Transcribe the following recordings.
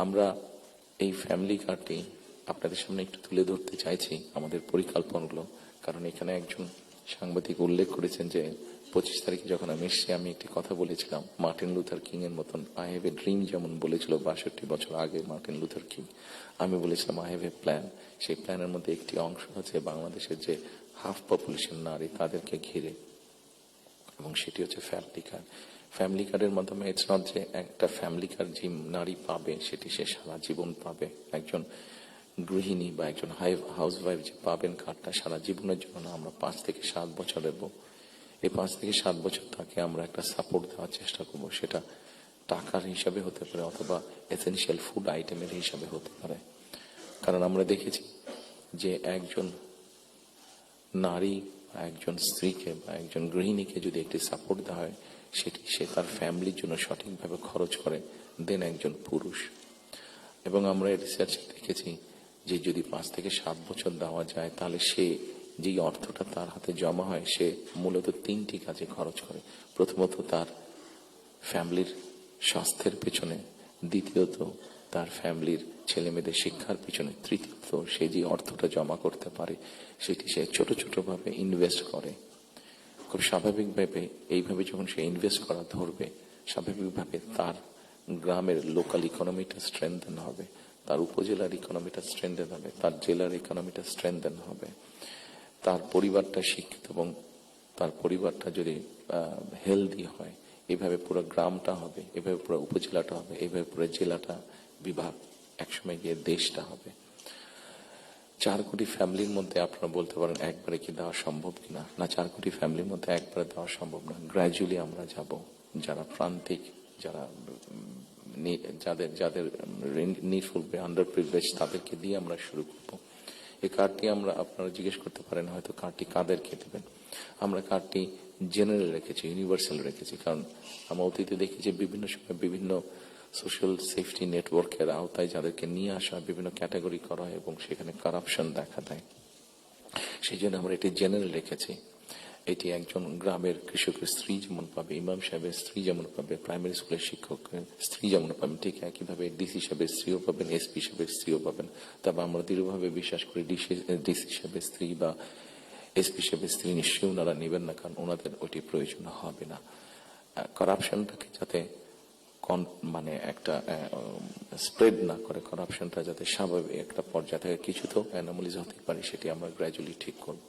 আমরা এই ফ্যামিলি কার্ডটি আপনাদের সামনে একটু তুলে ধরতে চাইছি আমাদের পরিকল্পনাগুলো, কারণ এখানে একজন সাংবাদিক উল্লেখ করেছেন যে 25 তারিখে যখন আমি এসেছি আমি একটি কথা বলেছিলাম মার্টিন লুথার কিং এর মতন আই হ্যাভ এ ড্রিম, যেমন বলেছিল 62 বছর আগে মার্টিন লুথার কিং। আমি বলেছিলাম আই হ্যাভ এ প্ল্যান। সেই প্ল্যানের মধ্যে একটি অংশ হচ্ছে বাংলাদেশের যে হাফ পপুলেশন নারী তাদেরকে ঘিরে, এবং সেটি হচ্ছে ফ্যামিলি কার্ড। ফ্যামিলি কার্ডের মাধ্যমে ইটস নট যে একটা ফ্যামিলি কার্ড যে নারী পাবে সেটি সে সারা জীবন পাবে। একজন গৃহিণী বা একজন হাউস ওয়াইফ যে পাবেন কার্ডটা সারা জীবনের জন্য না, আমরা 5 থেকে 7 বছর দেবো। এই 5 থেকে 7 বছর তাকে আমরা একটা সাপোর্ট দেওয়ার চেষ্টা করবো। সেটা টাকার হিসাবে হতে পারে অথবা এসেনশিয়াল ফুড আইটেমের হিসাবে হতে পারে। কারণ আমরা দেখেছি যে একজন নারী বা একজন স্ত্রীকে বা একজন গৃহিণীকে যদি একটি সাপোর্ট দেওয়া হয়, সেটি সে তার ফ্যামিলির জন্য সঠিকভাবে খরচ করে দেন একজন পুরুষ। এবং আমরা রিসার্চ দেখেছি যে যদি 5 থেকে 7 বছর দেওয়া যায় তাহলে সে যেই অর্থটা তার হাতে জমা হয় সে মূলত 3টি কাজে খরচ করে। প্রথমত তার ফ্যামিলির স্বাস্থ্যের পেছনে, দ্বিতীয়ত তার ফ্যামিলির ছেলে মেয়েদের শিক্ষার পিছনে, তৃতীয়ত সে যে অর্থটা জমা করতে পারে সেটি সে ছোট ছোট ভাবে ইনভেস্ট করে। খুব স্বাভাবিকভাবে এইভাবে যখন সে ইনভেস্ট করা ধরবে, স্বাভাবিকভাবে তার গ্রামের লোকাল ইকোনমিটা স্ট্রেংথেন হবে, তার উপজেলার ইকোনমিটা স্ট্রেংথেন হবে, তার জেলার ইকোনমিটা স্ট্রেংথেন হবে, তার পরিবারটা শিক্ষিত এবং তার পরিবারটা যদি হেলদি হয়, এভাবে পুরো গ্রামটা হবে, এভাবে পুরো উপজেলাটা হবে, এভাবে পুরো জেলাটা বিভাগ, একসময় গিয়ে দেশটা হবে। 4 কোটি ফ্যামিলির মধ্যে আপনারা বলতে পারেন একবারে কি দেওয়া সম্ভব কিনা? না, 4 কোটি ফ্যামিলির মধ্যে একবারে দেওয়া সম্ভব না। গ্র্যাজুয়ালি আমরা যাব, যারা প্রান্তিক, যারা যাদের যাদের নিডফুল আন্ডার প্রিভিলেজ তাদেরকে দিয়ে আমরা শুরু করব। এই কার্ডটি আমরা, আপনারা জিজ্ঞেস করতে পারেন হয়তো কার্ডটি কাদেরকে দেবেন। আমরা কার্ডটি জেনারেল রেখেছি, ইউনিভার্সাল রেখেছি, কারণ আমরা অতীতে দেখি যে বিভিন্ন সময় বিভিন্ন সোশ্যাল সেফটি নেটওয়ার্কের আওতায় যাদেরকে নিয়ে আসা বিভিন্ন ক্যাটাগরি করা হয় এবং সেখানে কারাপশন দেখা দেয়। সেই জন্য আমরা এটি জেনারেল রেখেছি। এটি একজন গ্রামের কৃষকের স্ত্রী যেমন পাবে, ইমাম সাহেবের স্ত্রী যেমন পাবে, প্রাইমারি স্কুলের শিক্ষকের স্ত্রী যেমন পাবেন, ঠিক একইভাবে ডিসি সাহেবের স্ত্রীও পাবেন, এসপি সাহেবের স্ত্রীও পাবেন। তবে আমরা দৃঢ়ভাবে বিশ্বাস করি ডিসি সাহেবের স্ত্রী বা এসপি সাহেবের স্ত্রী নিশ্চয়ই ওনারা নেবেন না, কারণ ওনাদের ওটি প্রয়োজন হবে না। কারাপশনটাকে যাতে মানে একটা স্প্রেড না করে, কারাপশনটা যাতে স্বাভাবিক একটা পর্যায়ে থাকে, কিছু তো অ্যানোমালিজ হতে পারে, সেটি আমরা গ্র্যাজুয়ালি ঠিক করব।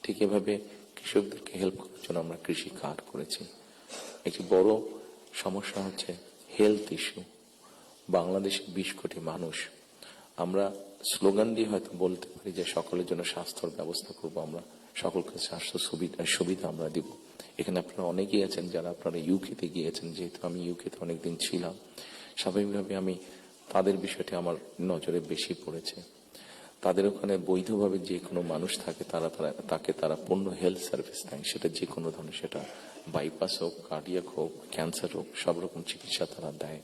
ঠিক এভাবে কৃষকদেরকে হেল্প করার জন্য আমরা কৃষি কার্ড করেছি। একটি বড় সমস্যা হচ্ছে হেলথ ইস্যু। বাংলাদেশে 20 কোটি মানুষ। আমরা স্লোগান দিয়ে হয়তো বলতে পারি যে সকলের জন্য স্বাস্থ্যের ব্যবস্থা করব, আমরা সকলকে স্বাস্থ্য সুবিধা আমরা দিব। এখানে আপনারা অনেকেই আছেন যারা আপনারা ইউকেতে গিয়েছেন, যেহেতু আমি ইউকেতে অনেকদিন ছিলাম, স্বাভাবিকভাবে আমি তাদের বিষয়টি আমার নজরে বেশি পড়েছে। তাদের ওখানে বৈধভাবে যে কোনো মানুষ থাকে তাকে তারা পূর্ণ হেলথ সার্ভিস দেয়, সেটা যে কোনো ধরনের, সেটা বাইপাস হোক, কার্ডিয়াক হোক, ক্যান্সার হোক, সব রকম চিকিৎসা তারা দেয়।